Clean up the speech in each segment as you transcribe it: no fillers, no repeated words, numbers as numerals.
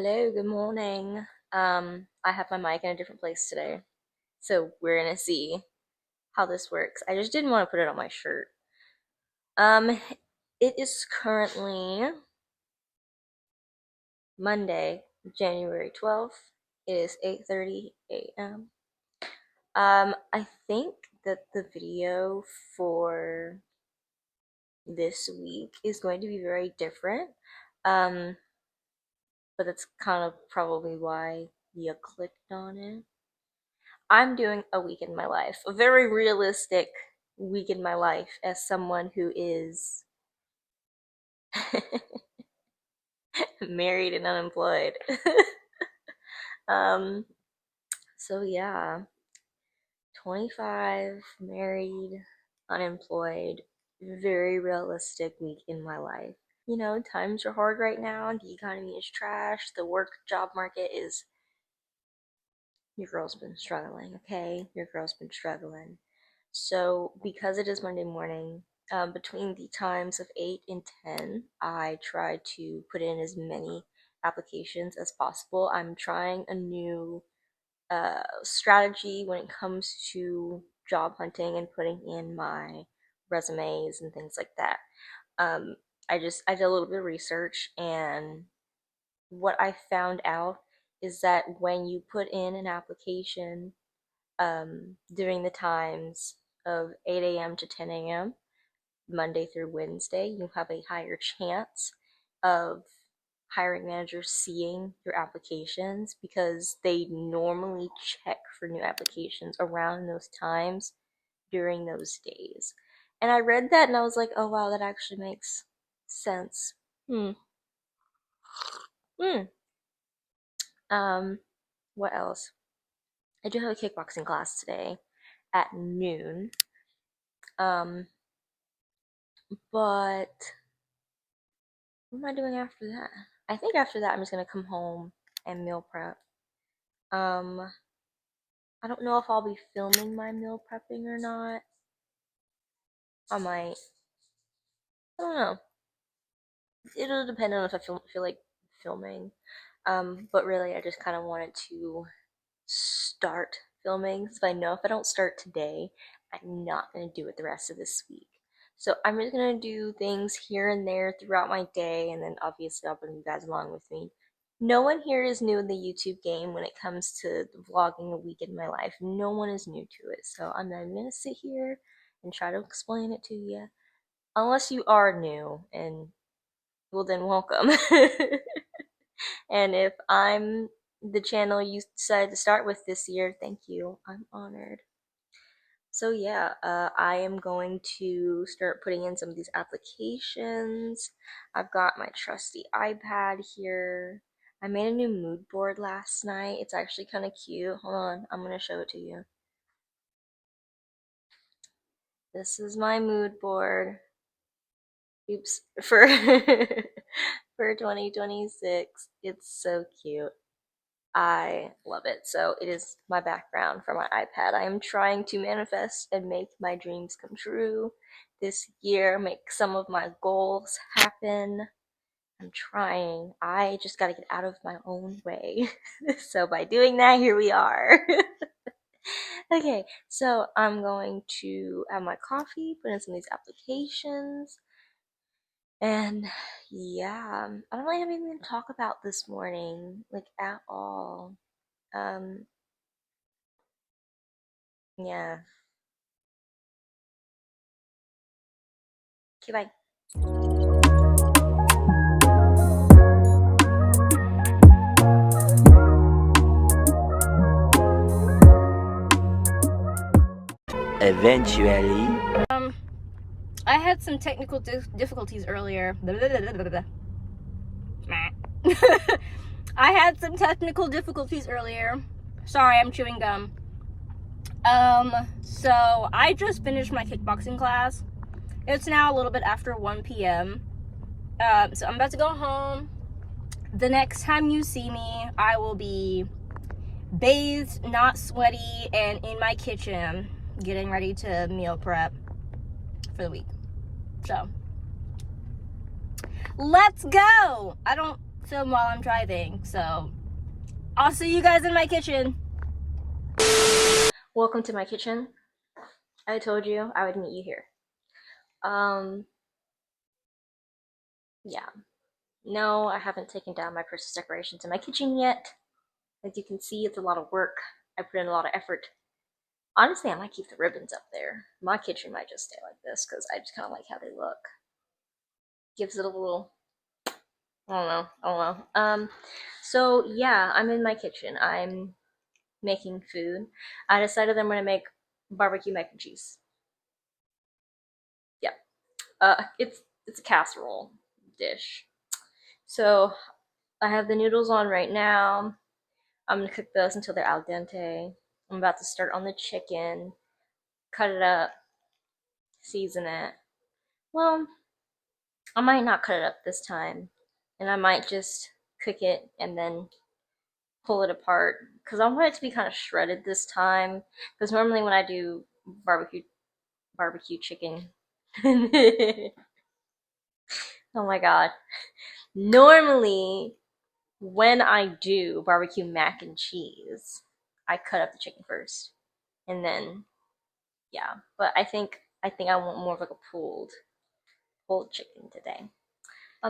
Hello, good morning. I have my mic in a different place today, so we're gonna see how this works. I just didn't want to put it on my shirt. Um, it is currently Monday, January 12th. It is 8:30 a.m. I think that the video for this week is going to be very different. Um, but that's kind of probably why you clicked on it. I'm doing a week in my life, a very realistic week in my life as someone who is married and unemployed. um, so yeah, 25, married, unemployed, very realistic week in my life. You know, times are hard right now, the economy is trash, the work job market is your girl's been struggling, okay? Your girl's been struggling. So, because it is Monday morning, between the times of 8 and 10, I try to put in as many applications as possible. I'm trying a new strategy when it comes to job hunting and putting in my resumes and things like that. Um, I did a little bit of research, and what I found out is that when you put in an application during the times of 8 a.m. to 10 a.m., Monday through Wednesday, you have a higher chance of hiring managers seeing your applications because they normally check for new applications around those times during those days. And I read that and I was like, oh wow, that actually makes sense. Hmm. Hmm. Um, what else? I do have a kickboxing class today at noon. Um, but what am I doing after that? I think after that I'm just gonna come home and meal prep. Um, I don't know if I'll be filming my meal prepping or not. I might. I don't know. It'll depend on if I feel like filming. But really, I just kind of wanted to start filming. So I know if I don't start today, I'm not gonna do it the rest of this week. So I'm just gonna do things here and there throughout my day, and then obviously I'll bring you guys along with me. No one here is new in the YouTube game when it comes to vlogging a week in my life. No one is new to it. So I'm not gonna sit here and try to explain it to you. Unless you are new, and well, then welcome. And if I'm the channel you decided to start with this year, thank you. I'm honored. So yeah, I am going to start putting in some of these applications. I've got my trusty iPad here. I made a new mood board last night. It's actually kind of cute. Hold on, I'm gonna show it to you. This is my mood board. Oops, for for 2026. It's so cute. I love it. So it is my background for my iPad. I am trying to manifest and make my dreams come true this year, make some of my goals happen. I'm trying. I just got to get out of my own way. So by doing that, here we are. Okay, so I'm going to have my coffee, put in some of these applications, and yeah, I don't really have anything to talk about this morning, like at all. Um, yeah. Okay, bye. Eventually. Um, I had some technical difficulties earlier. I had some technical difficulties earlier. Sorry, I'm chewing gum. So I just finished my kickboxing class. It's now a little bit after 1 p.m. So I'm about to go home. The next time you see me, I will be bathed, not sweaty, and in my kitchen, getting ready to meal prep for the week. So let's go. I don't film while I'm driving. So I'll see you guys in my kitchen. Welcome to my kitchen. I told you I would meet you here. Um, yeah. No, I haven't taken down my Christmas decorations in my kitchen yet. As you can see, it's a lot of work. I put in a lot of effort. Honestly, I might keep the ribbons up there. My kitchen might just stay like this because I just kind of like how they look. Gives it a little, I don't know. So yeah, I'm in my kitchen. I'm making food. I decided I'm gonna make barbecue mac and cheese. Yeah. It's a casserole dish. So I have the noodles on right now. I'm gonna cook those until they're al dente. I'm about to start on the chicken, cut it up, season it. Well, I might not cut it up this time, and I might just cook it and then pull it apart because I want it to be kind of shredded this time. Because normally when I do barbecue chicken, oh my god, normally when I do barbecue mac and cheese, I cut up the chicken first, and then yeah. But I think I want more of like a pulled chicken today.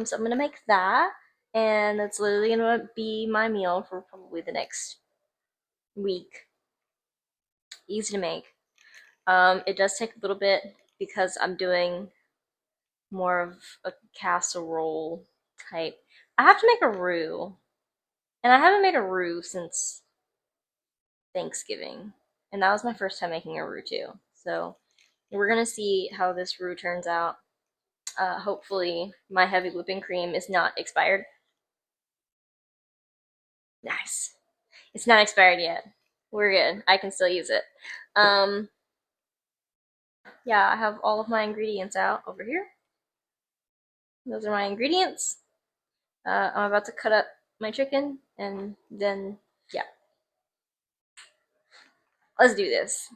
So I'm gonna make that, and that's literally gonna be my meal for probably the next week. Easy to make. It does take a little bit because I'm doing more of a casserole type. I have to make a roux, and I haven't made a roux since Thanksgiving, and that was my first time making a roux too. So we're gonna see how this roux turns out. Hopefully, my heavy whipping cream is not expired. Nice. It's not expired yet. We're good. I can still use it. Um, yeah, I have all of my ingredients out over here. Those are my ingredients. I'm about to cut up my chicken, and then, yeah, let's do this.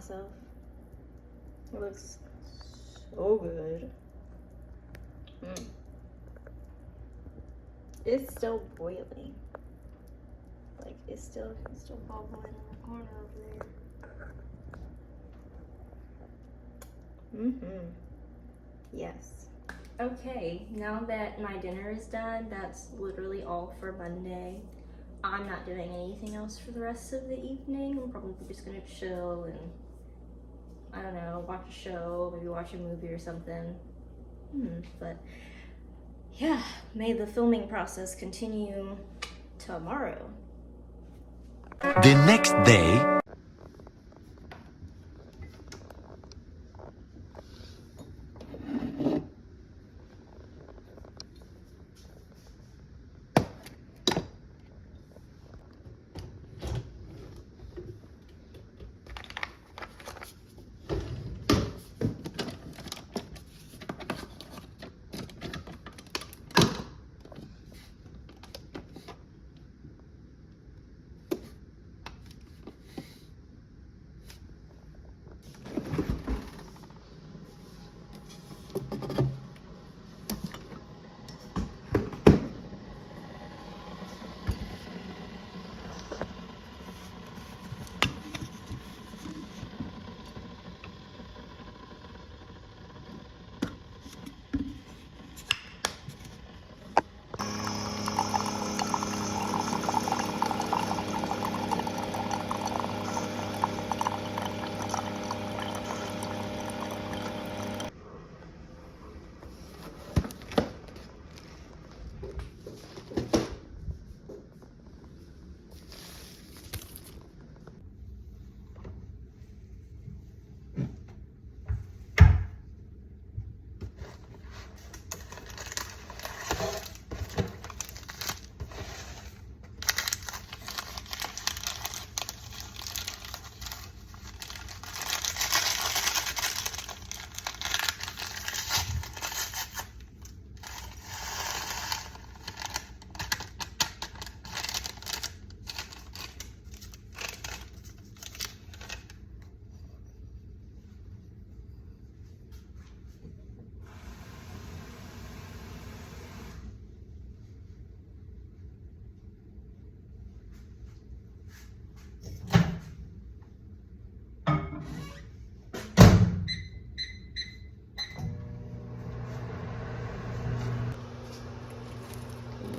myself. It looks so good. It's still boiling. Like it's still bubbling in the corner over there. Yes. Okay, now that my dinner is done, that's literally all for Monday. I'm not doing anything else for the rest of the evening. I'm probably just gonna chill and, I don't know, watch a show, maybe watch a movie or something. But yeah, may the filming process continue tomorrow. The next day.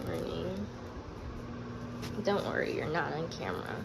Morning. Don't worry, you're not on camera.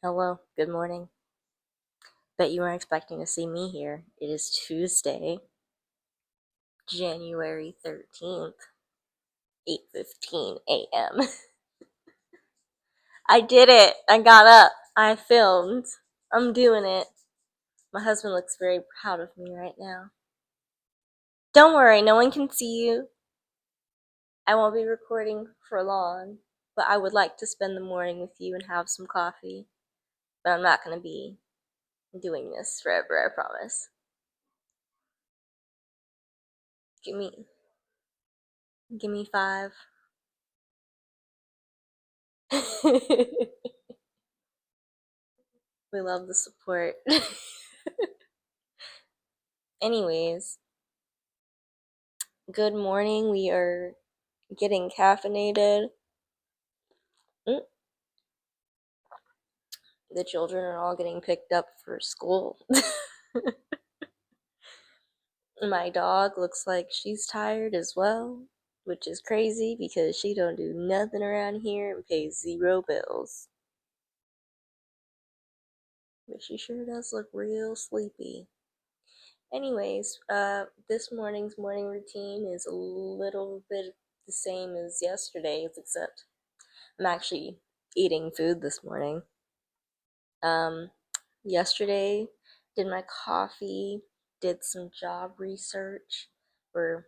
Hello, good morning. Bet you weren't expecting to see me here. It is Tuesday, January 13th, 8:15 a.m. I did it. I got up. I filmed. I'm doing it. My husband looks very proud of me right now. Don't worry, no one can see you. I won't be recording for long, but I would like to spend the morning with you and have some coffee. But I'm not going to be doing this forever, I promise. Give me 5. We love the support. Anyways, good morning. We are getting caffeinated. The children are all getting picked up for school. My dog looks like she's tired as well, which is crazy because she don't do nothing around here and pays 0 bills. but she sure does look real sleepy. Anyways, this morning's morning routine is a little bit the same as yesterday's, except I'm actually eating food this morning. Um, Yesterday, did my coffee, did some job research, or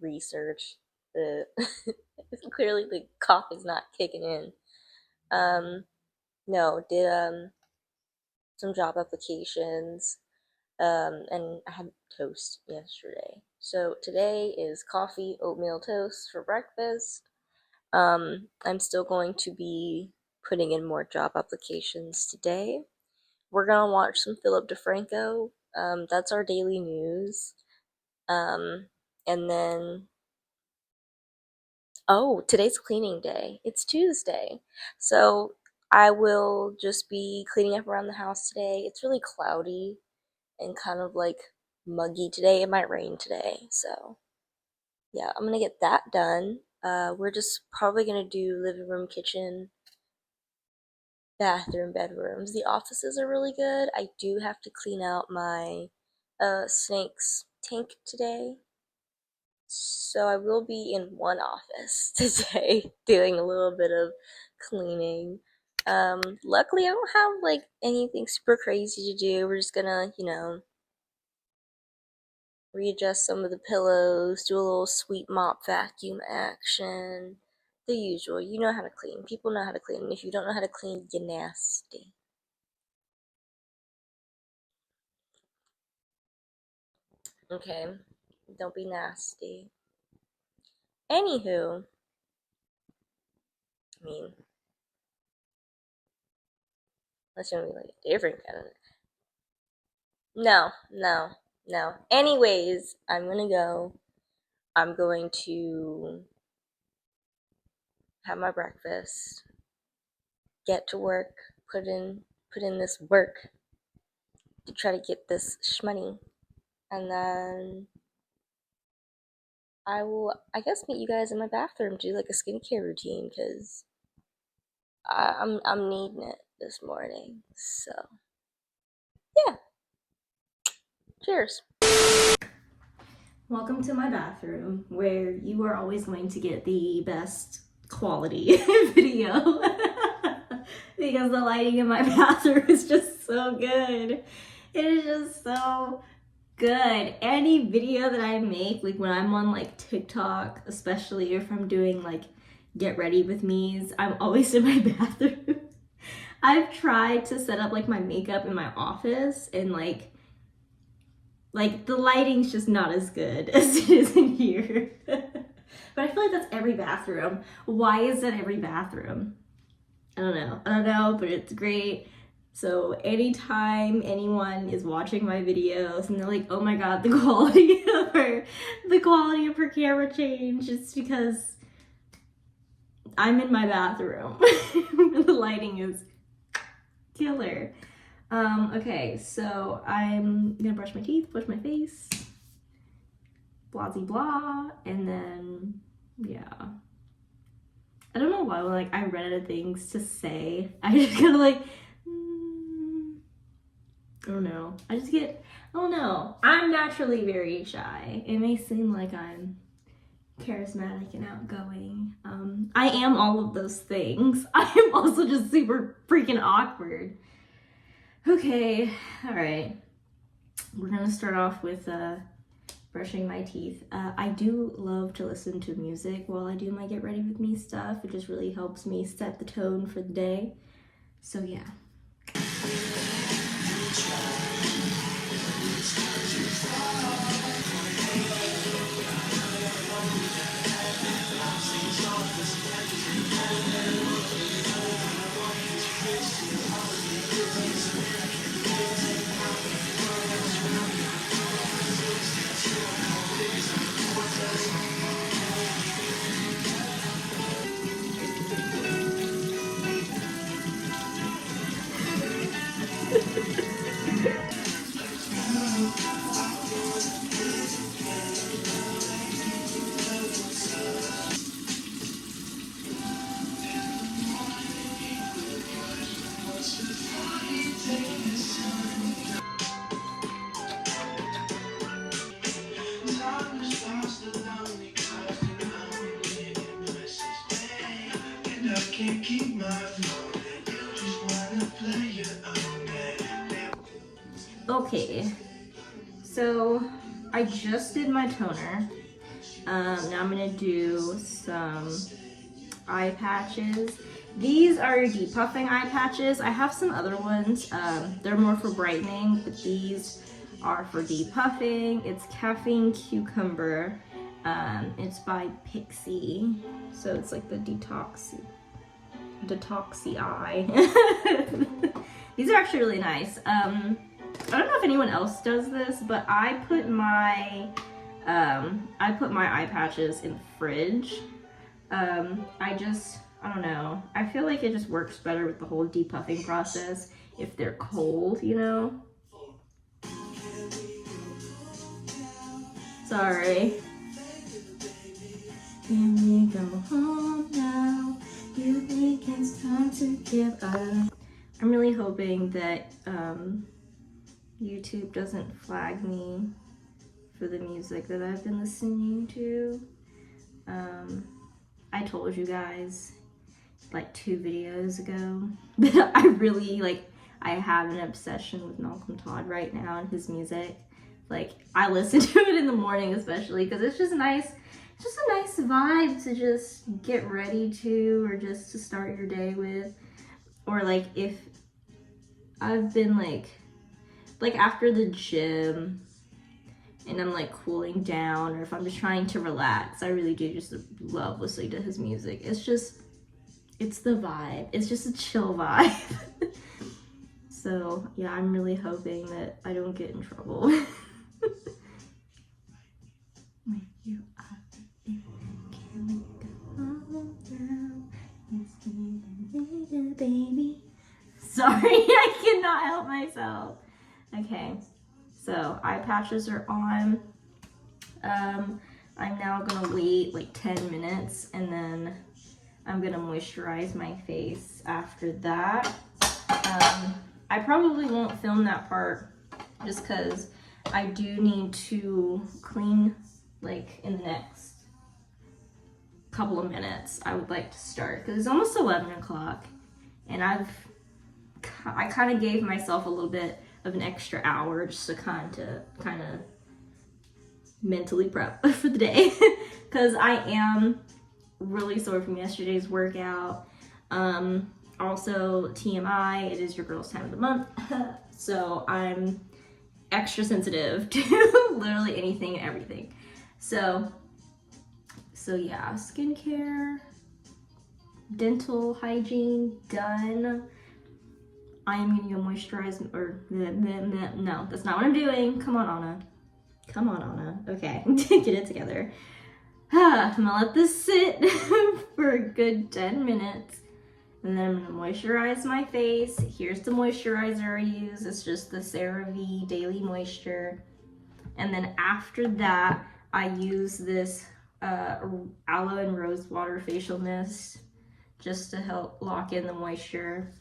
research. The clearly the coffee's not kicking in. Um, no, did some job applications, and I had toast yesterday. So today is coffee, oatmeal toast for breakfast. I'm still going to be putting in more job applications today. We're gonna watch some Philip DeFranco. That's our daily news. Um, and then, oh, today's cleaning day. It's Tuesday. So I will just be cleaning up around the house today. It's really cloudy and kind of like muggy today. It might rain today. So yeah, I'm gonna get that done. We're just probably gonna do living room, kitchen, bathroom, bedrooms. The offices are really good. I do have to clean out my snake's tank today. So I will be in one office today doing a little bit of cleaning. Luckily I don't have like anything super crazy to do. We're just gonna, readjust some of the pillows, do a little sweep mop vacuum action. The usual. You know how to clean. People know how to clean. If you don't know how to clean, you're nasty. Okay? Don't be nasty. Anywho, I mean, unless you're gonna be like a different kind of. No, no, no. Anyways, I'm gonna go. I'm going to have my breakfast, get to work, put in this work to try to get this shmoney, and then I will, I guess, meet you guys in my bathroom to do like a skincare routine because I'm needing it this morning. So yeah, cheers. Welcome to my bathroom, where you are always going to get the best quality video because the lighting in my bathroom is just so good. It is just so good. Any video that I make, like when I'm on like TikTok, especially if I'm doing like get ready with me's, I'm always in my bathroom. I've tried to set up like my makeup in my office and like the lighting's just not as good as it is in here. But I feel like that's every bathroom. Why is that every bathroom? I don't know, but it's great. So anytime anyone is watching my videos and they're like, "Oh my god, the quality of her camera changed," it's because I'm in my bathroom. The lighting is killer. Okay, so I'm gonna brush my teeth, wash my face, blah blah, and then yeah. I don't know why when like I run out of things to say, I just kind of like I don't know. I don't know. I'm naturally very shy. It may seem like I'm charismatic and outgoing. I am all of those things. I am also just super freaking awkward. Okay, all right. We're gonna start off with brushing my teeth. I do love to listen to music while I do my get ready with me stuff. It just really helps me set the tone for the day. So yeah. Okay, so I just did my toner. Now I'm gonna do some eye patches. These are depuffing eye patches. I have some other ones. They're more for brightening, but these are for depuffing. It's caffeine cucumber. It's by Pixie, so it's like the detoxy eye. These are actually really nice. I don't know if anyone else does this, but I put my eye patches in the fridge. I don't know. I feel like it just works better with the whole depuffing process if they're cold, you know? Sorry. Can we go home now? You think it's time to give up? I'm really hoping that YouTube doesn't flag me for the music that I've been listening to. I told you guys like 2 videos ago that I really I have an obsession with Malcolm Todd right now and his music. Like, I listen to it in the morning especially because it's just nice. It's just a nice vibe to just get ready to, or just to start your day with. Or like if I've been like after the gym and I'm like cooling down, or if I'm just trying to relax, I really do just love listening to his music. It's the vibe. It's just a chill vibe. So yeah, I'm really hoping that I don't get in trouble. When you are can we go home now? It's baby. Sorry, I cannot help myself. Okay, so eye patches are on. I'm now gonna wait like 10 minutes and then I'm gonna moisturize my face after that. I probably won't film that part just because I do need to clean like in the next couple of minutes. I would like to start because it's almost 11 o'clock and I kind of gave myself a little bit of an extra hour just to kind of mentally prep for the day because I am really sore from yesterday's workout. Also, TMI, it is your girl's time of the month, so I'm extra sensitive to literally anything and everything. So yeah, skincare, dental hygiene done. I am gonna go moisturize, or no, that's not what I'm doing. Come on, Anna. Come on, Anna. Okay, get it together. I'm gonna let this sit for a good 10 minutes. And then I'm gonna moisturize my face. Here's the moisturizer I use. It's just the CeraVe Daily Moisture. And then after that, I use this aloe and rose water facial mist just to help lock in the moisture.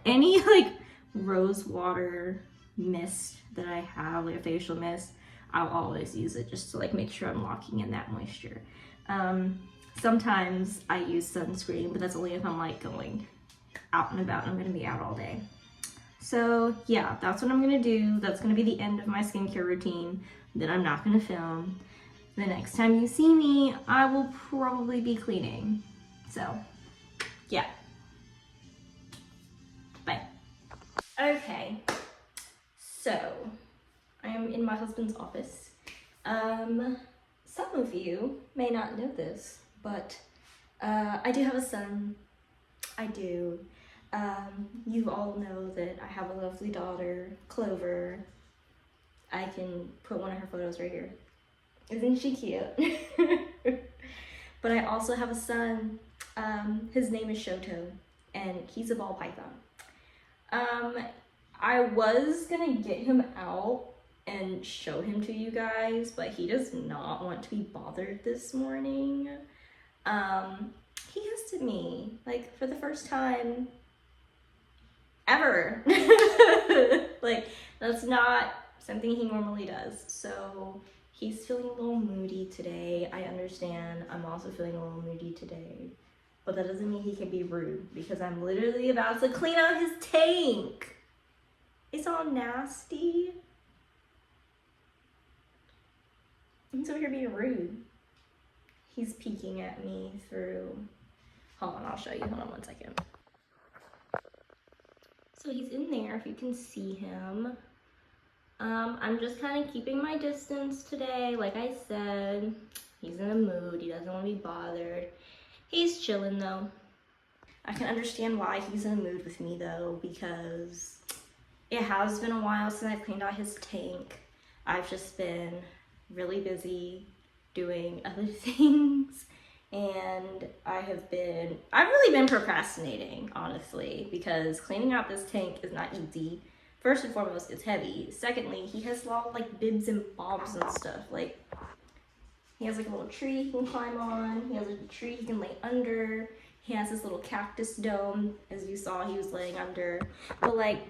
Any like rose water mist that I have, like a facial mist, I'll always use it just to like make sure I'm locking in that moisture. Sometimes I use sunscreen, but that's only if I'm like going out and about and I'm gonna be out all day. So yeah, that's what I'm gonna do. That's gonna be the end of my skincare routine. Then I'm not gonna film. The next time you see me, I will probably be cleaning. So yeah. Bye. Okay, so I am in my husband's office. Some of you may not know this, but I do have a son. I do. You all know that I have a lovely daughter, Clover. I can put one of her photos right here. Isn't she cute? But I also have a son. His name is Shoto, and he's a ball python. I was gonna get him out and show him to you guys, but he does not want to be bothered this morning. He hissed at me, like, for the first time ever. Like, that's not something he normally does. So he's feeling a little moody today. I understand. I'm also feeling a little moody today. But that doesn't mean he can be rude because I'm literally about to clean out his tank. It's all nasty. He's over here being rude. He's peeking at me through. Hold on, I'll show you. Hold on one second. So he's in there, if you can see him. I'm just kind of keeping my distance today. Like I said, he's in a mood. He doesn't want to be bothered. He's chilling though. I can understand why he's in a mood with me though, because it has been a while since I cleaned out his tank. I've just been really busy doing other things, and I've really been procrastinating, honestly, because cleaning out this tank is not easy. First and foremost, it's heavy. Secondly, he has a lot of like bibs and bobs and stuff. Like, he has like a little tree he can climb on. He has like a tree he can lay under. He has this little cactus dome, as you saw he was laying under. But like,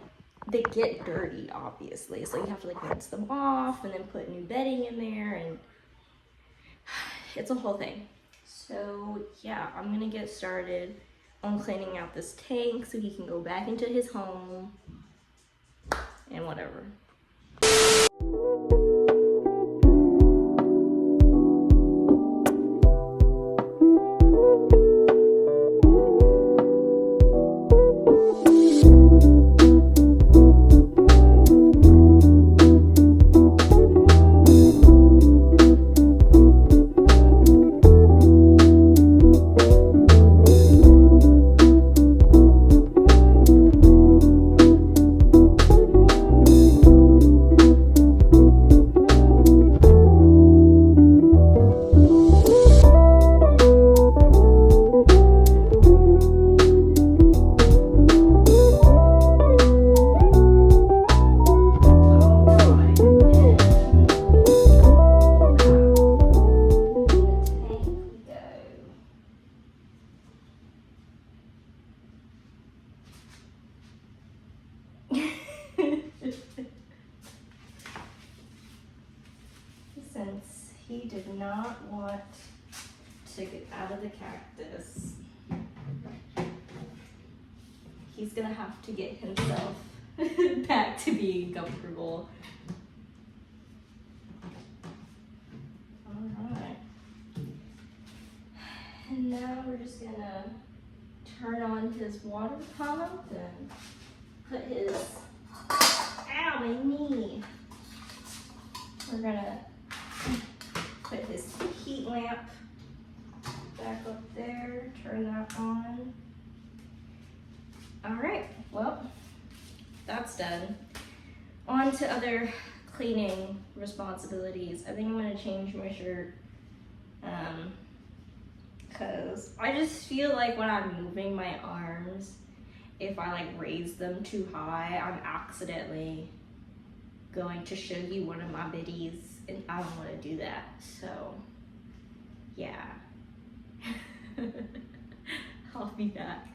they get dirty, obviously. So you have to like rinse them off and then put new bedding in there, and it's a whole thing. So yeah, I'm gonna get started on cleaning out this tank so he can go back into his home and whatever. Since he did not want to get out of the cactus, he's gonna have to get himself back to being comfortable. Alright. And now we're just gonna turn on his water pump and put his, ow, my knee. We're gonna put his heat lamp back up there, turn that on. All right, well, that's done. On to other cleaning responsibilities. I think I'm gonna change my shirt because I just feel like when I'm moving my arms, if I like raise them too high, I'm accidentally going to show you one of my biddies, and I don't want to do that. So yeah. I'll be back.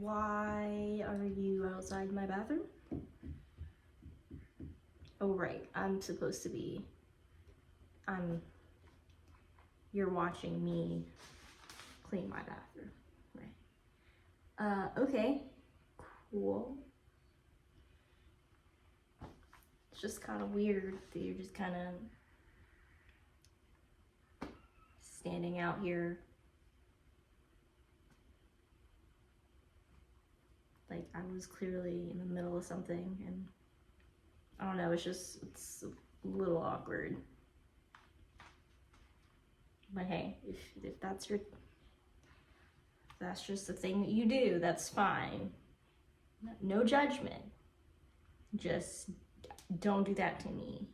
Why are you outside my bathroom? Oh right, I'm supposed to be, you're watching me clean my bathroom, right? Okay, cool. It's just kind of weird that you're just kind of standing out here. Like I was clearly in the middle of something, and I don't know, it's a little awkward. But hey, if that's just the thing that you do, that's fine. No judgment. Just don't do that to me.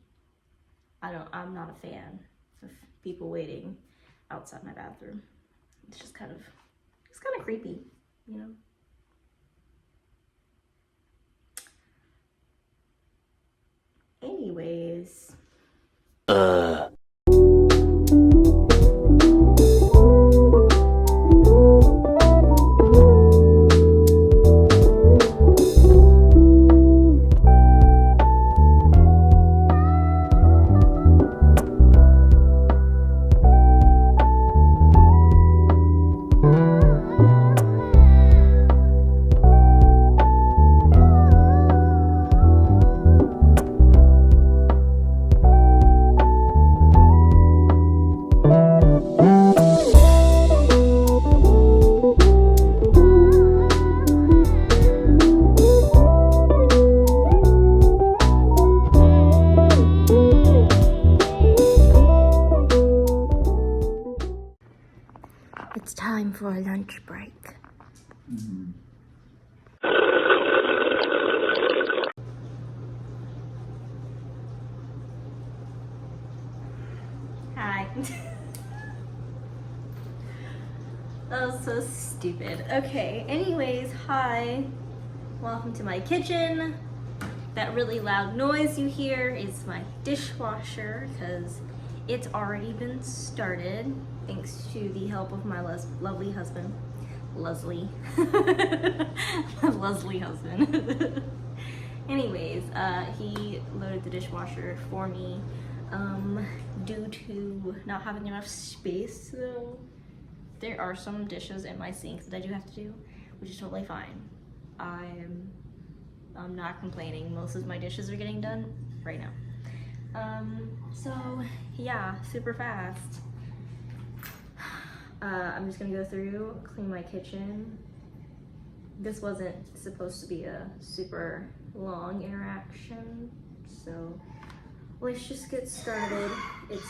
I'm not a fan of people waiting outside my bathroom. It's kind of creepy, you know? Anyways. lunch break. Hi. That was so stupid. Okay, anyways, hi. Welcome to my kitchen. That really loud noise you hear is my dishwasher because it's already been started thanks to the help of my lovely husband, Leslie. My Leslie husband. Anyways, he loaded the dishwasher for me. Due to not having enough space though, there are some dishes in my sink that I do have to do, which is totally fine. I'm not complaining. Most of my dishes are getting done right now. So yeah, super fast. I'm just gonna go through, clean my kitchen. This wasn't supposed to be a super long interaction, so let's just get started. It's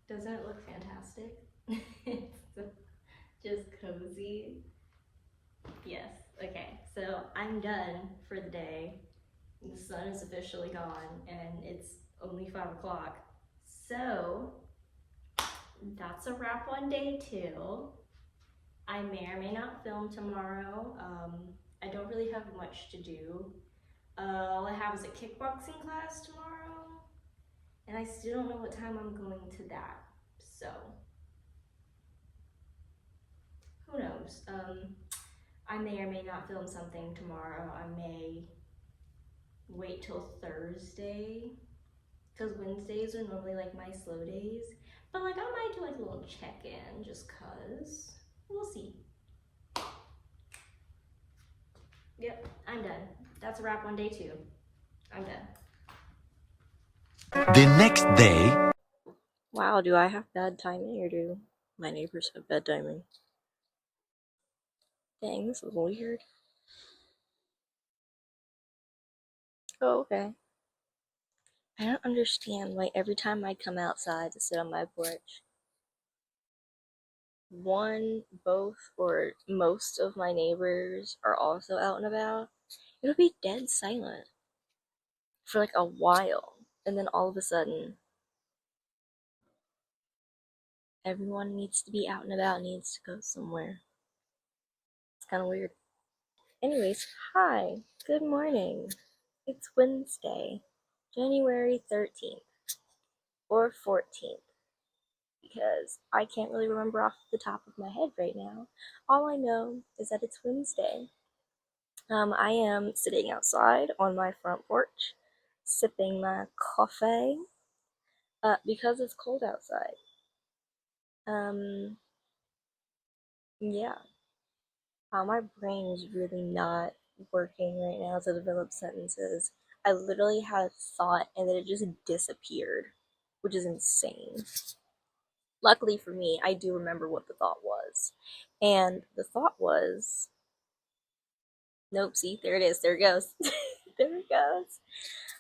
Doesn't it look fantastic? It's just cozy. Yes. Okay. So I'm done for the day. The sun is officially gone and it's only 5 o'clock. So that's a wrap on day 2. I may or may not film tomorrow. I don't really have much to do. All I have is a kickboxing class tomorrow, and I still don't know what time I'm going to that. So who knows? I may or may not film something tomorrow. I may wait till Thursday because Wednesdays are normally like my slow days. But like I might do like a little check-in just cause. We'll see. Yep, I'm done. That's a wrap on day 2. I'm done. The next day. Wow, do I have bad timing or do my neighbors have bad timing? Dang, this is weird. Oh, okay. I don't understand why every time I come outside to sit on my porch, one, both, or most of my neighbors are also out and about. It'll be dead silent for like a while, and then all of a sudden, everyone needs to be out and about, needs to go somewhere. It's kind of weird. Anyways, hi, good morning. It's Wednesday, January 13th or 14th, because I can't really remember off the top of my head right now. All I know is that it's Wednesday. I am sitting outside on my front porch, sipping my coffee, because it's cold outside. Um, yeah, my brain is really not working right now to develop sentences. I literally had a thought and then it just disappeared, which is insane. Luckily for me, I do remember what the thought was. And the thought was, nope, see, there it is. There it goes. There it goes.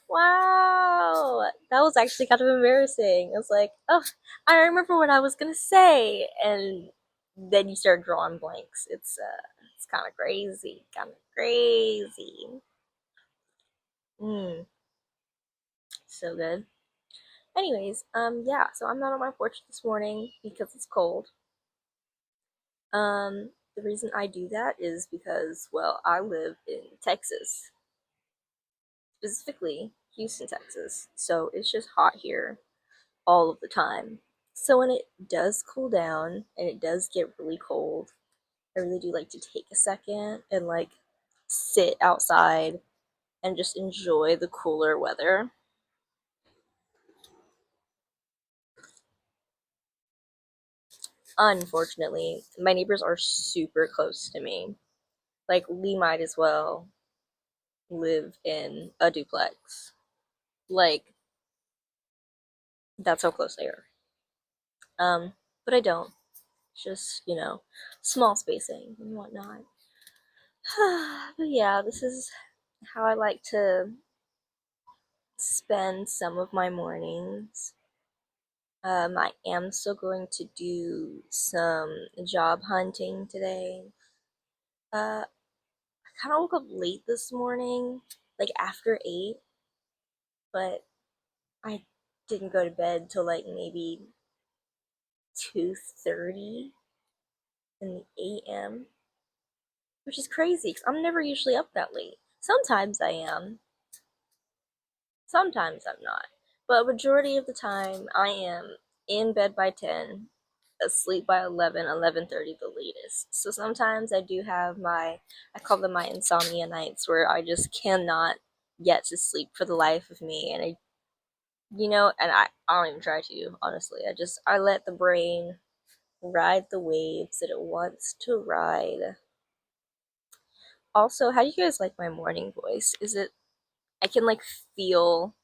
Wow. That was actually kind of embarrassing. I was like, oh, I remember what I was going to say. And then you start drawing blanks. It's kind of crazy. Kind of crazy. So good. Anyways, yeah, so I'm not on my porch this morning because it's cold. The reason I do that is because, well, I live in Texas, specifically Houston, Texas. So it's just hot here all of the time. So when it does cool down and it does get really cold, I really do like to take a second and like sit outside and just enjoy the cooler weather. Unfortunately, my neighbors are super close to me. Like, we might as well live in a duplex. Like, that's how close they are. But I don't. It's just, small spacing and whatnot. But yeah, this is how I like to spend some of my mornings. I am still going to do some job hunting today. I kind of woke up late this morning, like after 8, but I didn't go to bed till like maybe 2:30 in the a.m., which is crazy because I'm never usually up that late. Sometimes I am, sometimes I'm not, but majority of the time I am in bed by 10, asleep by 11, 11:30 the latest. So sometimes I do have I call them my insomnia nights, where I just cannot get to sleep for the life of me, and I don't even try to, honestly. I let the brain ride the waves that it wants to ride. Also, how do you guys like my morning voice? Is it I can like feel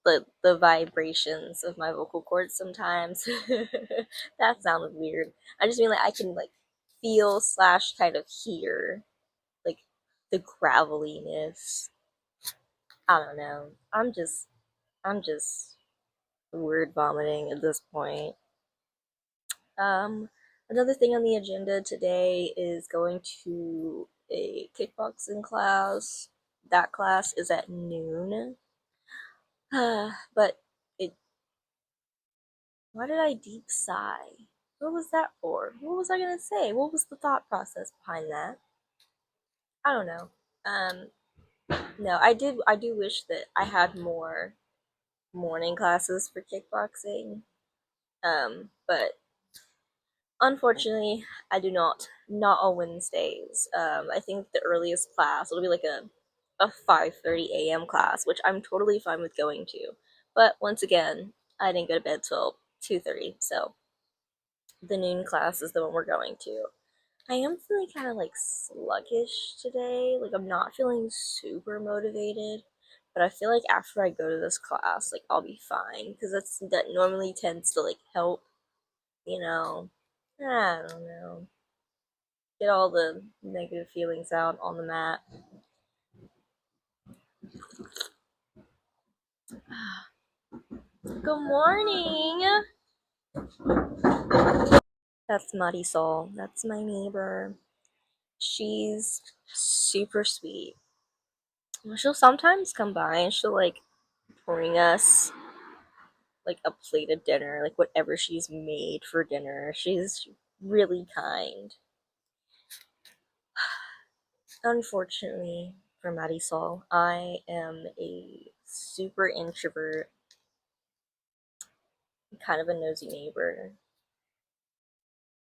the vibrations of my vocal cords sometimes. That sounded weird. I just mean like I can like feel slash kind of hear like the graveliness. I don't know. I'm just word vomiting at this point. Another thing on the agenda today is going to a kickboxing class. That class is at noon. But it why did I deep sigh? What was that for? What was I gonna say? What was the thought process behind that? I don't know. Um, no, I do wish that I had more morning classes for kickboxing. But unfortunately, I do not. Not on Wednesdays. I think the earliest class will be like a 5:30 a.m. class, which I'm totally fine with going to. But once again, I didn't go to bed till 2:30, so the noon class is the one we're going to. I am feeling kind of like sluggish today. Like I'm not feeling super motivated, but I feel like after I go to this class, like I'll be fine because that normally tends to like help, you know. I don't know. Get all the negative feelings out on the mat. Good morning. That's Muddy Soul. That's my neighbor. She's super sweet. She'll sometimes come by and she'll like bring us like a plate of dinner, like whatever she's made for dinner. She's really kind. Unfortunately for Marisol, I am a super introvert, kind of a nosy neighbor.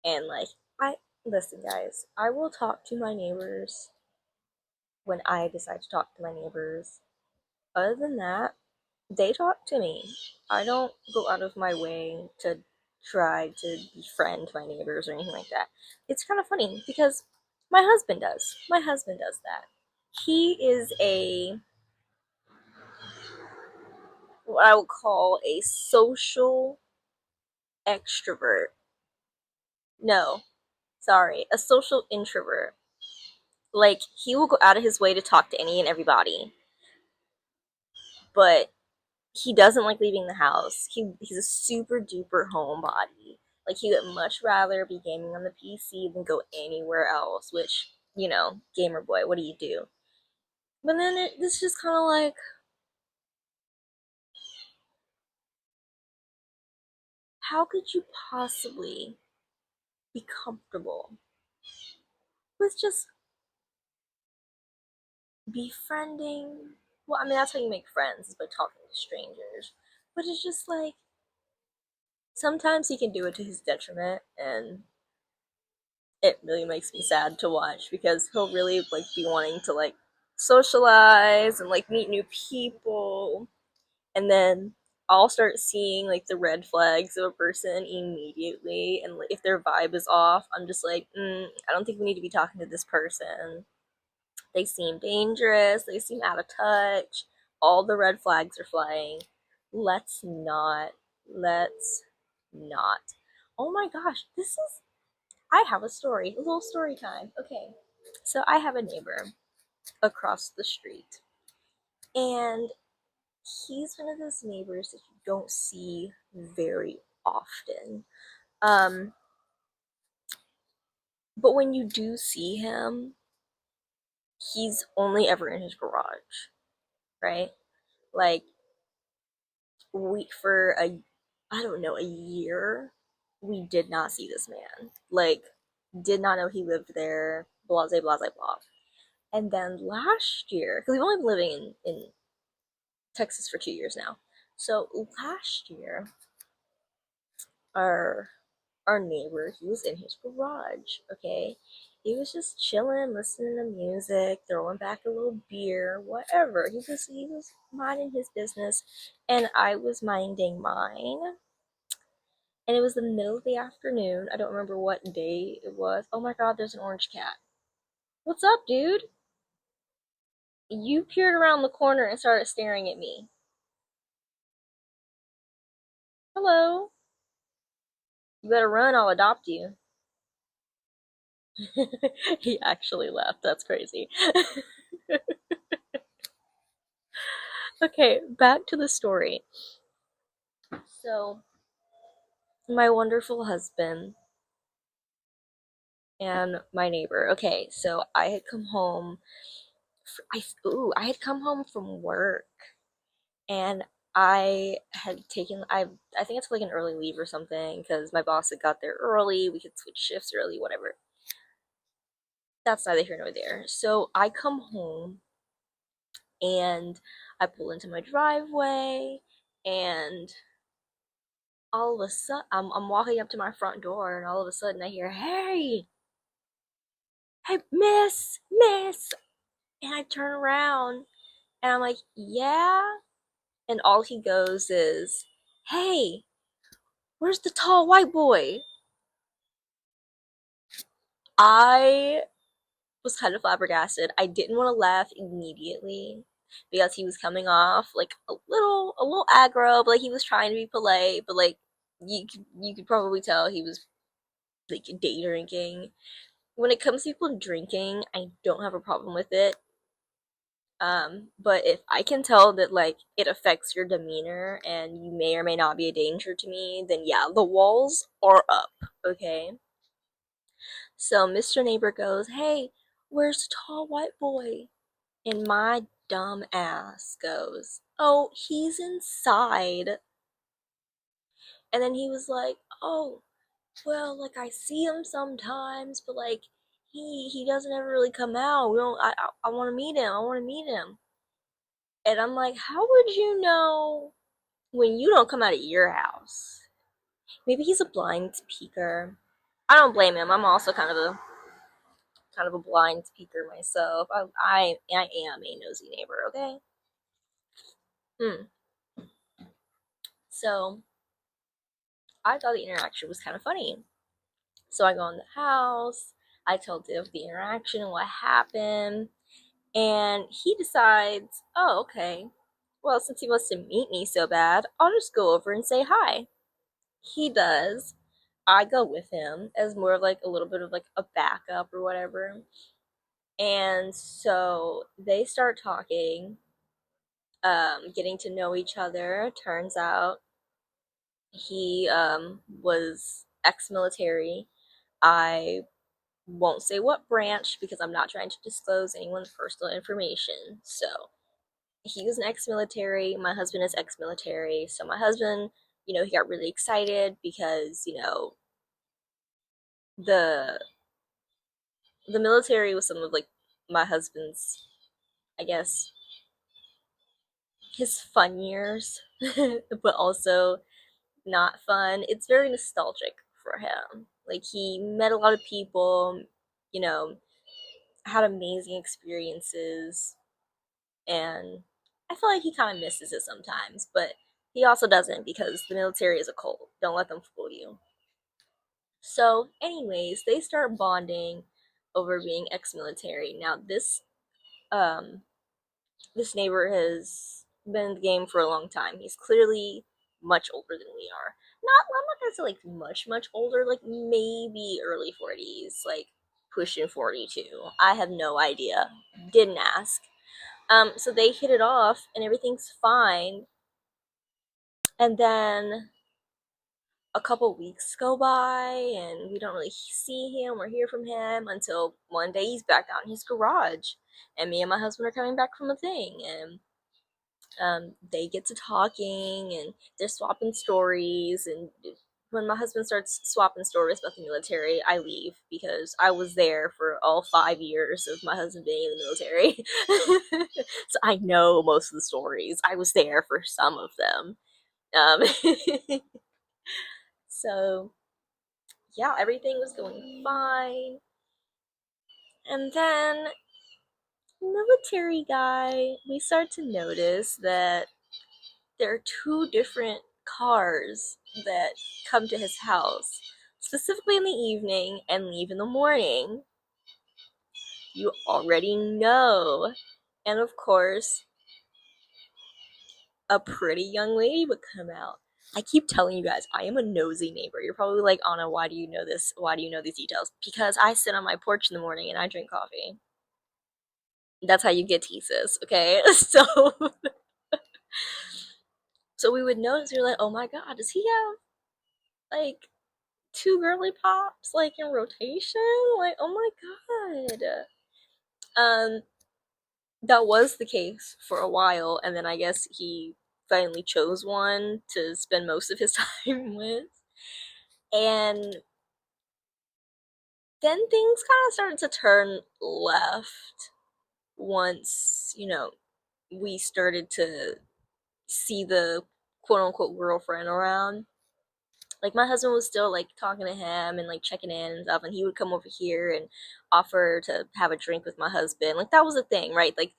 And like, I listen, guys, I will talk to my neighbors when I decide to talk to my neighbors. Other than that, they talk to me. I don't go out of my way to try to befriend my neighbors or anything like that. It's kind of funny because my husband does. My husband does that. He is a what I would call a social extrovert. No, sorry, a social introvert. Like he will go out of his way to talk to any and everybody, but he doesn't like leaving the house. He's a super duper homebody. Like he would much rather be gaming on the PC than go anywhere else. Which gamer boy, what do you do? But then it's just kind of like, how could you possibly be comfortable with just befriending? Well, I mean that's how you make friends is by talking to strangers. But it's just like sometimes he can do it to his detriment, and it really makes me sad to watch because he'll really like be wanting to like socialize and like meet new people, and then I'll start seeing like the red flags of a person immediately, and like, if their vibe is off, I'm just like, I don't think we need to be talking to this person. They seem dangerous, they seem out of touch, all the red flags are flying. Let's not let's not oh my gosh, I have a story, a little story time. Okay. So I have a neighbor across the street, and he's one of those neighbors that you don't see very often. Um, but when you do see him, he's only ever in his garage, right? Like we for a I don't know, a year, we did not see this man. Like did not know he lived there, blah blah blah blah. And then last year, because we've only been living in Texas for 2 years now. So last year, our our neighbor, he was in his garage. Okay, he was just chilling, listening to music, throwing back a little beer, whatever. He was minding his business, and I was minding mine. And it was the middle of the afternoon. I don't remember what day it was. Oh my god, there's an orange cat. What's up, dude? You peered around the corner and started staring at me. Hello. You better run, I'll adopt you. He actually left. That's crazy. Okay, back to the story. So, my wonderful husband and my neighbor. Okay, so I had come home. I had come home from work, and I think it's like an early leave or something because my boss had got there early. We could switch shifts early, whatever. That's neither here nor there. So I come home and I pull into my driveway, and all of a sudden I'm walking up to my front door, and all of a sudden I hear, hey, miss, and I turn around and I'm like, yeah, and all he goes is, hey, where's the tall white boy? I was kind of flabbergasted. I didn't want to laugh immediately because he was coming off like a little aggro, but like he was trying to be polite, but like you could probably tell he was like day drinking. When it comes to people drinking, I don't have a problem with it. But if I can tell that like it affects your demeanor and you may or may not be a danger to me, then yeah, the walls are up, okay? So Mr. Neighbor goes, hey, where's the tall white boy? And my dumb ass goes, oh, he's inside. And then he was like, oh, well, like I see him sometimes, but like he doesn't ever really come out. We don't. I want to meet him. I want to meet him. And I'm like, how would you know when you don't come out of your house? Maybe he's a blind speaker. I don't blame him. I'm also kind of a blind speaker myself. I am a nosy neighbor. Okay. Hmm. So I thought the interaction was kind of funny. So I go in the house. I tell Div the interaction and what happened, and he decides, oh, okay. Well, since he wants to meet me so bad, I'll just go over and say hi. He does. I go with him as more of like a little bit of like a backup or whatever. And so they start talking, getting to know each other. Turns out he was ex-military. I won't say what branch because I'm not trying to disclose anyone's personal information. So he was an ex-military. My husband is ex-military. So my husband, he got really excited because the the military was some of like my husband's, I guess, his fun years, but also not fun. It's very nostalgic for him. Like he met a lot of people, you know, had amazing experiences, and I feel like he kind of misses it sometimes, but he also doesn't because the military is a cult. Don't let them fool you. So, anyways, they start bonding over being ex-military. Now, um this neighbor has been in the game for a long time. He's clearly much older than we are. I'm not gonna say like much older, like maybe early 40s, like pushing 42. I have no idea. Didn't ask. So they hit it off and everything's fine. And then a couple weeks go by and we don't really see him or hear from him until one day he's back out in his garage. And me and my husband are coming back from a thing. And they get to talking and they're swapping stories. And when my husband starts swapping stories about the military, I leave because I was there for all 5 years of my husband being in the military. So I know most of the stories. I was there for some of them. Um, so yeah, everything was going fine. And then military guy, we start to notice that there are two different cars that come to his house, specifically in the evening and leave in the morning. You already know. And of course, a pretty young lady would come out. I keep telling you guys, I am a nosy neighbor. You're probably like, Anna, why do you know this? Why do you know these details? Because I sit on my porch in the morning and I drink coffee. That's how you get teases, okay? So we would notice, we are like, oh my god, does he have like two girly pops like in rotation. Like, oh my god. Um, that was the case for a while, and then I guess he finally chose one to spend most of his time with. And then things kind of started to turn left once, we started to see the quote unquote girlfriend around. Like my husband was still like talking to him and like checking in and stuff, and he would come over here and offer to have a drink with my husband. Like that was a thing, right? Like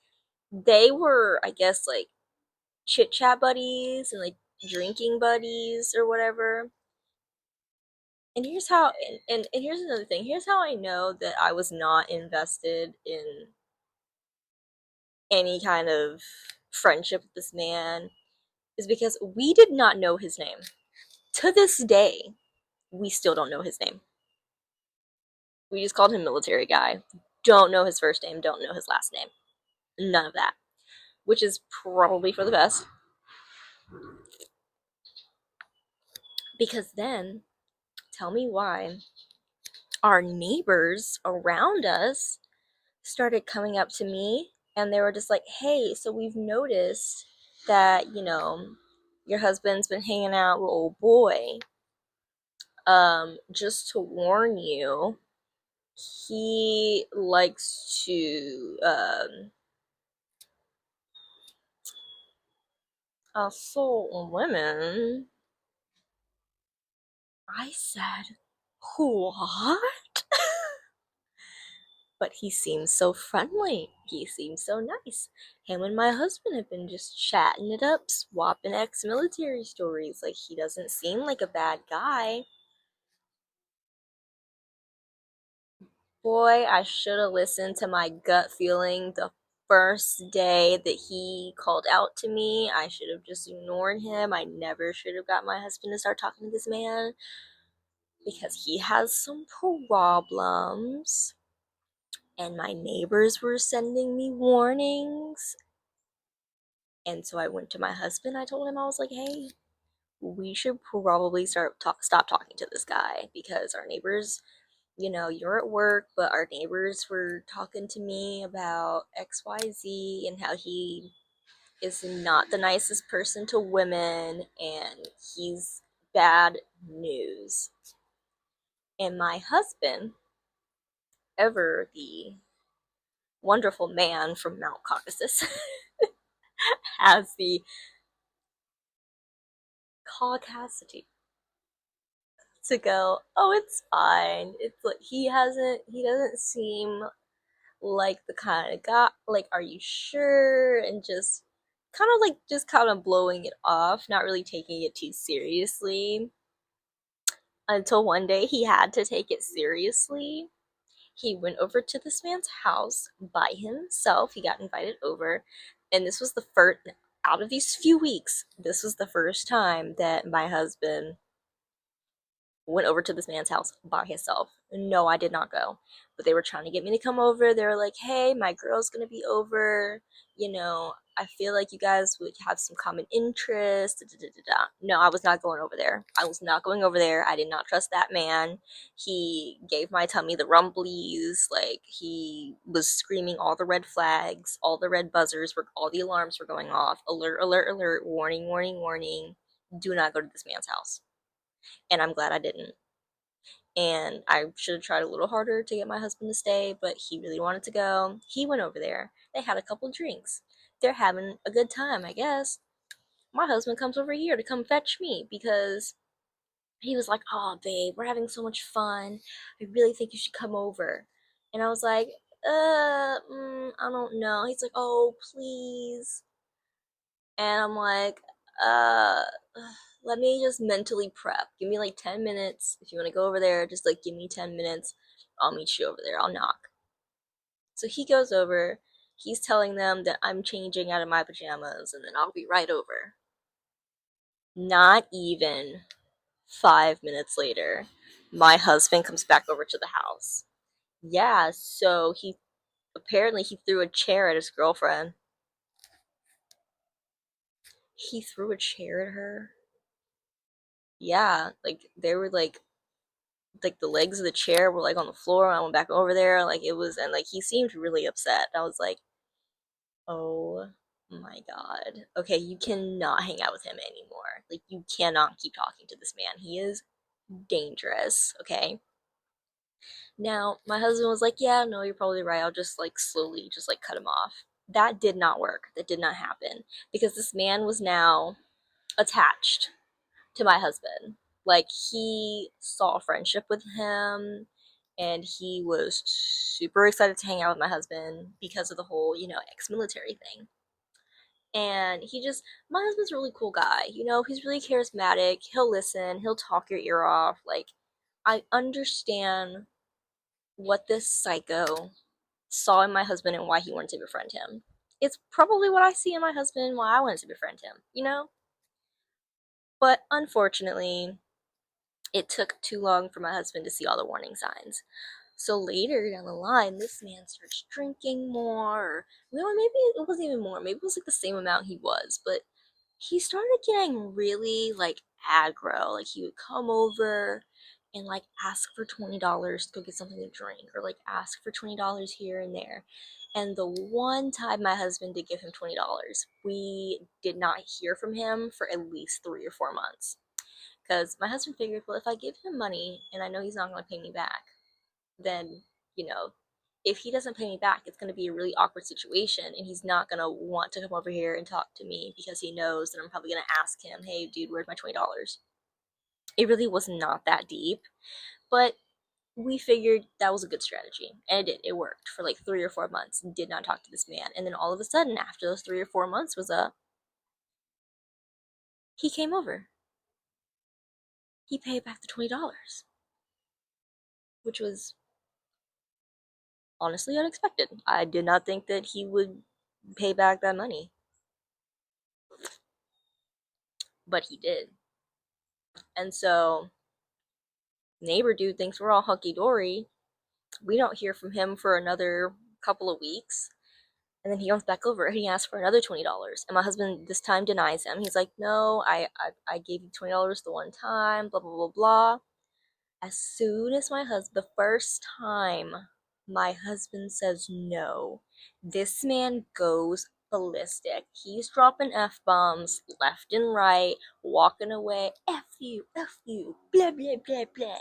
they were, I guess, like chit chat buddies and like drinking buddies or whatever. And here's how, and here's another thing. Here's how I know that I was not invested in any kind of friendship with this man is because we did not know his name. To this day, we still don't know his name. We just called him military guy. Don't know his first name, don't know his last name. None of that. Which is probably for the best. Because then, tell me why our neighbors around us started coming up to me and they were just like, hey, so we've noticed that, your husband's been hanging out with old boy. Just to warn you, he likes to assault women. I said, what? But he seems so friendly. He seems so nice. Him and my husband have been just chatting it up, swapping ex military stories. Like, he doesn't seem like a bad guy. Boy, I should have listened to my gut feeling the first day that he called out to me. I should have just ignored him. I never should have got my husband to start talking to this man because he has some problems. And my neighbors were sending me warnings. And so I went to my husband. I told him, I was like, hey, we should probably stop talking to this guy because our neighbors, you're at work, but our neighbors were talking to me about XYZ and how he is not the nicest person to women and he's bad news. And my husband, ever the wonderful man from Mount Caucasus, has the caucasity to go, oh, it's fine. It's like he doesn't seem like the kind of guy, like, are you sure? And just kind of blowing it off, not really taking it too seriously. Until one day he had to take it seriously. He went over to this man's house by himself. He got invited over, and this was the first, out of these few weeks, this was the first time that my husband went over to this man's house by himself. No, I did not go. But they were trying to get me to come over. They were like, hey, my girl's going to be over. I feel like you guys would have some common interest. Da, da, da, da. No, I was not going over there. I was not going over there. I did not trust that man. He gave my tummy the rumblies. Like, he was screaming all the red flags, all the red buzzers, all the alarms were going off. Alert, alert, alert, warning, warning, warning. Do not go to this man's house. And I'm glad I didn't. And I should have tried a little harder to get my husband to stay, but he really wanted to go. He went over there. They had a couple drinks. They're having a good time, I guess. My husband comes over here to come fetch me because he was like, oh, babe, we're having so much fun. I really think you should come over. And I was like, I don't know. He's like, oh, please. And I'm like, uh, let me just mentally prep. Give me like 10 minutes. If you want to go over there, just like give me 10 minutes. I'll meet you over there. I'll knock. So he goes over. He's telling them that I'm changing out of my pajamas and then I'll be right over. Not even 5 minutes later, my husband comes back over to the house. Yeah, so he threw a chair at his girlfriend. He threw a chair at her. yeah, like they were like the legs of the chair were like on the floor. I went back over there, like it was, and like he seemed really upset. I was like, oh my god. Okay, you cannot hang out with him anymore. Like you cannot keep talking to this man. He is dangerous, okay? Now, my husband was like, "Yeah, no, you're probably right. I'll just like slowly just like cut him off." That did not work. That did not happen because this man was now attached to my husband. Like he saw friendship with him and he was super excited to hang out with my husband because of the whole, ex-military thing. And my husband's a really cool guy. He's really charismatic. He'll listen, he'll talk your ear off. Like I understand what this psycho saw in my husband and why he wanted to befriend him. It's probably what I see in my husband and why I wanted to befriend him? But unfortunately, it took too long for my husband to see all the warning signs. So later down the line, this man starts drinking more. Or, maybe it wasn't even more. Maybe it was like the same amount he was. But he started getting really like aggro. Like he would come over and like ask for $20 to go get something to drink, or like ask for $20 here and there. And the one time my husband did give him $20, we did not hear from him for at least 3 or 4 months. Because my husband figured, well, if I give him money and I know he's not going to pay me back, then, you know, if he doesn't pay me back, it's going to be a really awkward situation. And he's not going to want to come over here and talk to me because he knows that I'm probably going to ask him, hey, dude, where's my $20? It really was not that deep. But we figured that was a good strategy. And it did. It worked for like 3 or 4 months. Did not talk to this man. And then all of a sudden, after those 3 or 4 months was up, he came over. He paid back the $20, which was honestly unexpected. I did not think that he would pay back that money, but he did. And so, neighbor dude thinks we're all hunky dory. We don't hear from him for another couple of weeks. And then he comes back over and he asks for another $20. And my husband this time denies him. He's like, no, I gave you $20 the one time, blah, blah, blah, blah. As soon as the first time my husband says no, this man goes ballistic. He's dropping F bombs left and right, walking away, F you, blah, blah, blah, blah.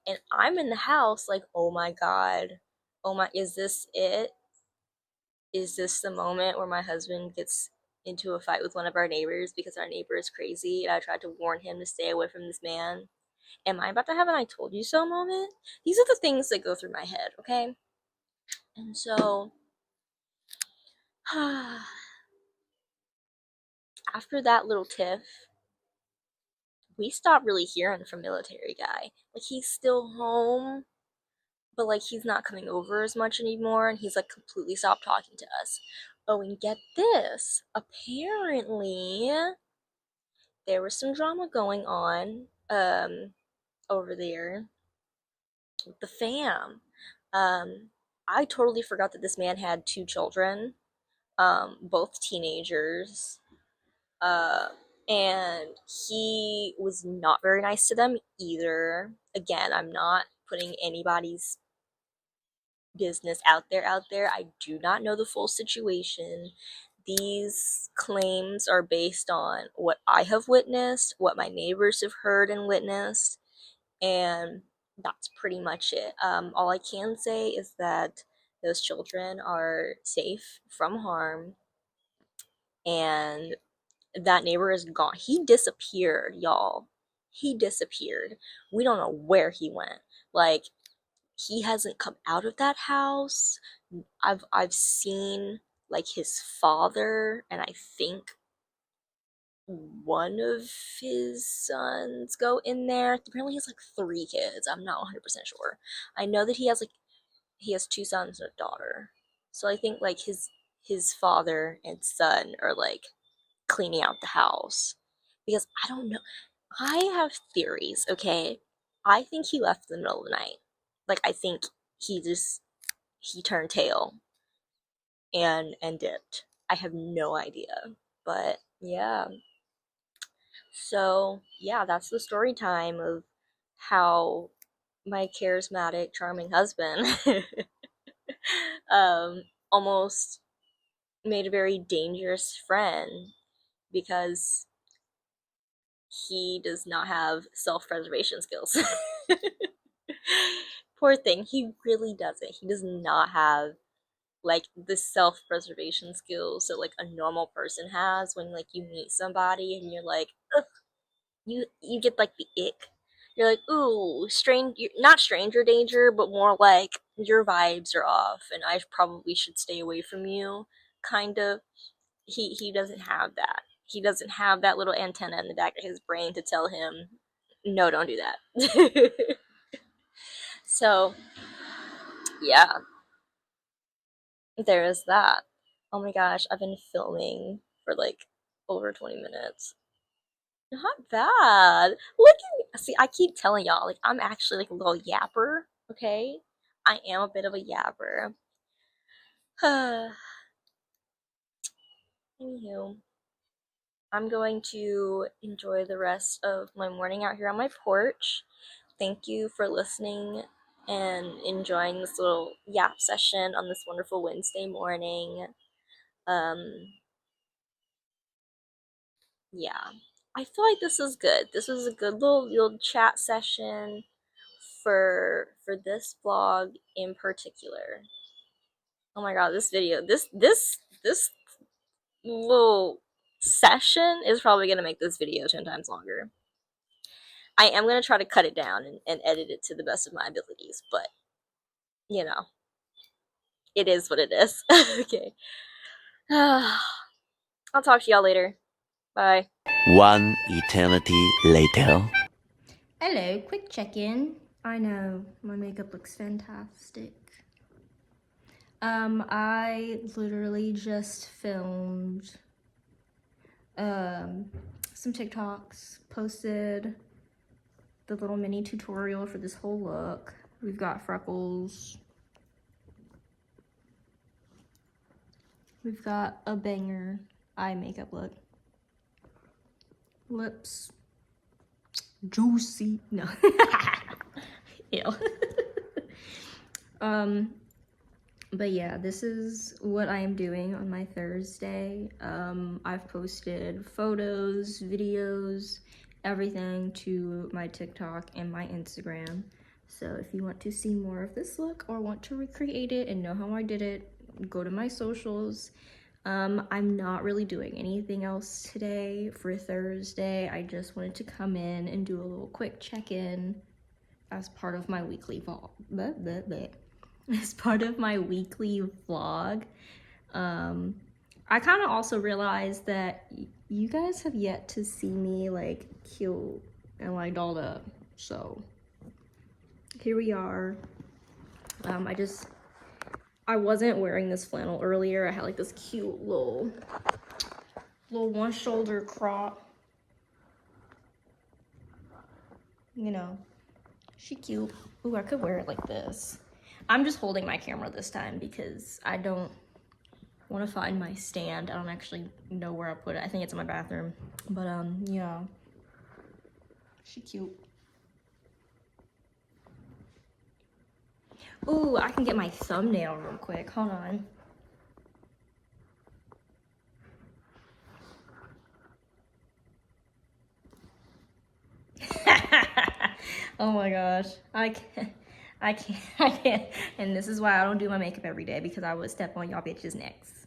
And I'm in the house like, oh my God. Oh my, is this it? Is this the moment where my husband gets into a fight with one of our neighbors because our neighbor is crazy and I tried to warn him to stay away from this man? Am I about to have an I told you so moment? These are the things that go through my head, okay? And so, after that little tiff, we stopped really hearing from military guy. Like, he's still home, but like, he's not coming over as much anymore, and he's like completely stopped talking to us. Oh, and get this. Apparently, there was some drama going on over there with the fam. Um, I totally forgot that this man had 2 children, both teenagers, uh, and he was not very nice to them either. Again, I'm not putting anybody's business out there. I do not know the full situation. These claims are based on what I have witnessed, what my neighbors have heard and witnessed, and that's pretty much it. All I can say is that those children are safe from harm, and that neighbor is gone. He disappeared, y'all. He disappeared. We don't know where he went. Like, he hasn't come out of that house. I've seen like his father and I think one of his sons go in there. Apparently he has like 3 kids. I'm not 100% sure. I know that he has 2 sons and a daughter. So I think like his father and son are like cleaning out the house, because I don't know. I have theories, okay? I think he left in the middle of the night. Like, I think he turned tail and dipped. I have no idea. But yeah. So, yeah, that's the story time of how my charismatic, charming husband almost made a very dangerous friend because he does not have self preservation skills. Poor thing, he really doesn't. He does not have like the self preservation skills that like a normal person has when like you meet somebody and you're like, ugh, you get like the ick. You're like, ooh, strange, not stranger danger, but more like your vibes are off, and I probably should stay away from you. Kind of. He doesn't have that. He doesn't have that little antenna in the back of his brain to tell him, no, don't do that. So yeah, there is that. Oh my gosh, I've been filming for like over 20 minutes. Not bad. Look at me. See, I keep telling y'all, like, I'm actually like a little yapper, okay? I am a bit of a yapper. Anywho, I'm going to enjoy the rest of my morning out here on my porch. Thank you for listening and enjoying this little yap session on this wonderful Wednesday morning. Um, yeah, I feel like this is good. This was a good little chat session for this vlog in particular. Oh my god, this video, this little session is probably gonna make this video 10 times longer. I am gonna try to cut it down and edit it to the best of my abilities, but you know, it is what it is. Okay. I'll talk to y'all later. Bye. One eternity later. Hello, quick check-in. I know, my makeup looks fantastic. I literally just filmed some TikToks, posted the little mini tutorial for this whole look. We've got freckles. We've got a banger eye makeup look. Lips. Juicy. No. Ew. But yeah, this is what I am doing on my Thursday. I've posted photos, videos, everything to my TikTok and my Instagram. So if you want to see more of this look or want to recreate it and know how I did it, go to my socials. I'm not really doing anything else today for Thursday. I just wanted to come in and do a little quick check-in as part of my weekly vlog. As part of my weekly vlog. I kind of also realized that you guys have yet to see me like cute and like dolled up. So here we are. I wasn't wearing this flannel earlier. I had like this cute little one shoulder crop. You know, she cute. Ooh, I could wear it like this. I'm just holding my camera this time because I don't want to find my stand. I don't actually know where I put it. I think it's in my bathroom. But yeah. She cute. Ooh, I can get my thumbnail real quick. Hold on. Oh my gosh. I can't. And this is why I don't do my makeup every day, because I would step on y'all bitches' necks.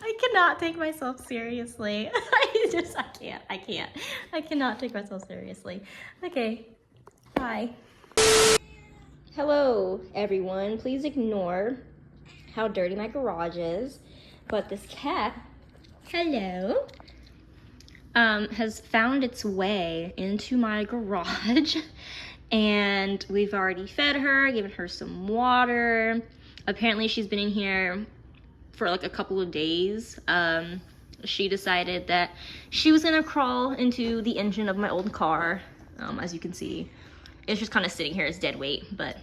I cannot take myself seriously. I can't. I cannot take myself seriously. Okay, bye. Hello, everyone. Please ignore how dirty my garage is. But this cat, hello, has found its way into my garage. And we've already fed her, given her some water. Apparently she's been in here for like a couple of days. She decided that she was gonna crawl into the engine of my old car. As you can see, it's just kind of sitting here as dead weight, but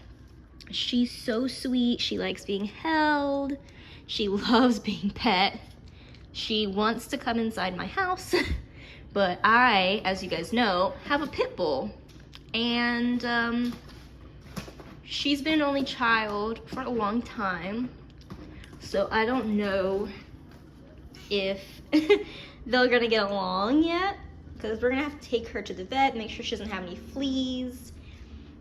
she's so sweet. She likes being held. She loves being pet. She wants to come inside my house, but I, as you guys know, have a pit bull. And she's been an only child for a long time, so I don't know if they're gonna get along yet, because we're gonna have to take her to the vet, make sure she doesn't have any fleas,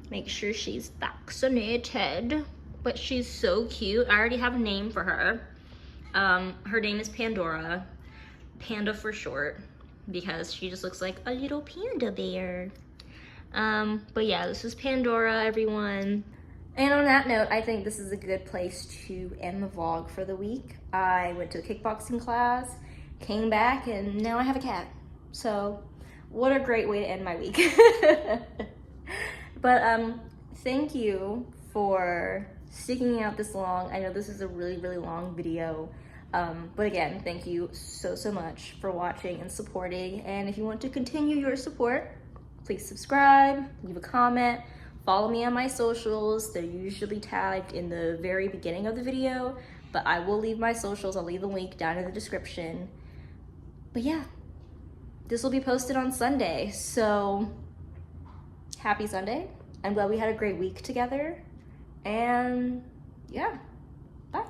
make sure she's vaccinated. But she's so cute. I already have a name for her. Her name is Pandora, Panda for short, because she just looks like a little panda bear. But yeah, this is Pandora, everyone. And on that note, I think this is a good place to end the vlog for the week. I went to a kickboxing class, came back, and now I have a cat. So what a great way to end my week. But thank you for sticking out this long. I know this is a really, really long video. But again, thank you so much for watching and supporting. And if you want to continue your support, please subscribe, leave a comment, follow me on my socials. They're usually tagged in the very beginning of the video, but I will leave my socials. I'll leave the link down in the description. But yeah, this will be posted on Sunday. So happy Sunday. I'm glad we had a great week together. And yeah, bye.